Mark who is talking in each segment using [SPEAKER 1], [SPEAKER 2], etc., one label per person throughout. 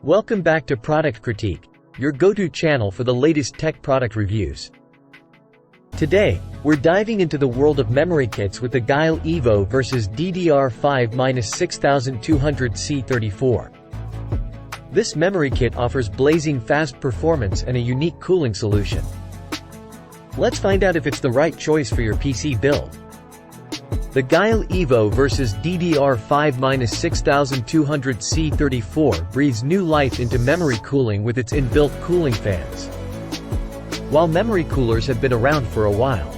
[SPEAKER 1] Welcome back to Product Critique, your go-to channel for the latest tech product reviews. Today, we're diving into the world of memory kits with the GeIL Evo versus DDR5-6200 C34. This memory kit offers blazing fast performance and a unique cooling solution. Let's find out if it's the right choice for your PC build. The GeIL Evo versus DDR5-6200 C34 breathes new life into memory cooling with its inbuilt cooling fans. While memory coolers have been around for a while,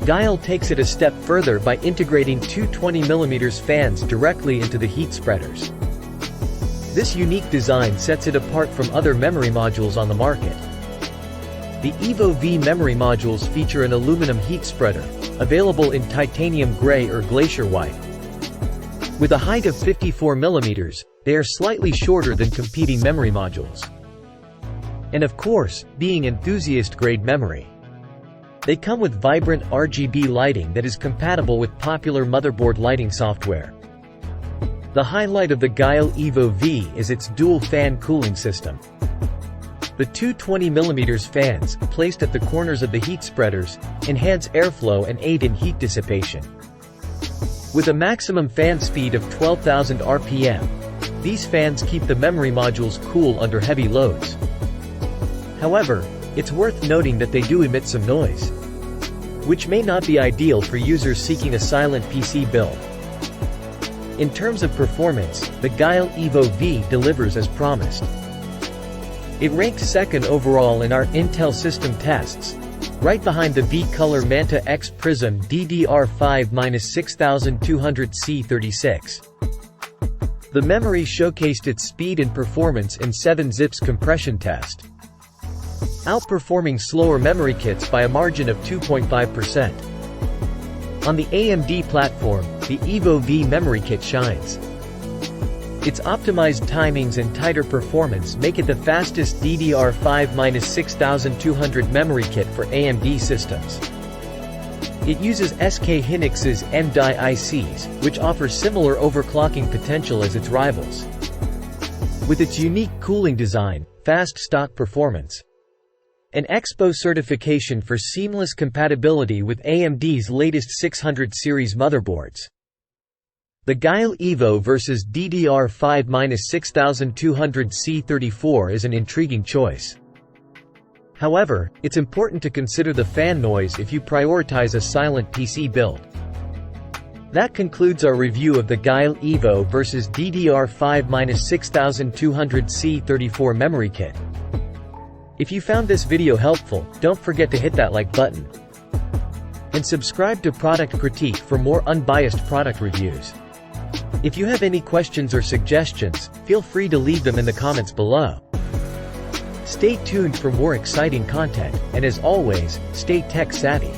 [SPEAKER 1] GeIL takes it a step further by integrating two 20mm fans directly into the heat spreaders. This unique design sets it apart from other memory modules on the market. The Evo V memory modules feature an aluminum heat spreader, available in titanium gray or glacier white. With a height of 54mm, they are slightly shorter than competing memory modules. And of course, being enthusiast-grade memory. They come with vibrant RGB lighting that is compatible with popular motherboard lighting software. The highlight of the GeIL Evo V is its dual-fan cooling system. The two 20mm fans, placed at the corners of the heat spreaders, enhance airflow and aid in heat dissipation. With a maximum fan speed of 12,000 RPM, these fans keep the memory modules cool under heavy loads. However, it's worth noting that they do emit some noise, which may not be ideal for users seeking a silent PC build. In terms of performance, the GeIL Evo V delivers as promised. It ranked second overall in our Intel system tests, right behind the V-Color Manta X Prism DDR5-6200 C36. The memory showcased its speed and performance in 7-zips compression test, outperforming slower memory kits by a margin of 2.5%. On the AMD platform, the Evo V memory kit shines. Its optimized timings and tighter performance make it the fastest DDR5-6200 memory kit for AMD systems. It uses SK Hynix's M-Die ICs, which offer similar overclocking potential as its rivals. With its unique cooling design, fast stock performance, and Expo certification for seamless compatibility with AMD's latest 600 series motherboards, the GeIL Evo versus DDR5-6200 C34 is an intriguing choice. However, it's important to consider the fan noise if you prioritize a silent PC build. That concludes our review of the GeIL Evo versus DDR5-6200 C34 memory kit. If you found this video helpful, don't forget to hit that like button. And subscribe to Product Critique for more unbiased product reviews. If you have any questions or suggestions, feel free to leave them in the comments below. Stay tuned for more exciting content, and as always, stay tech savvy.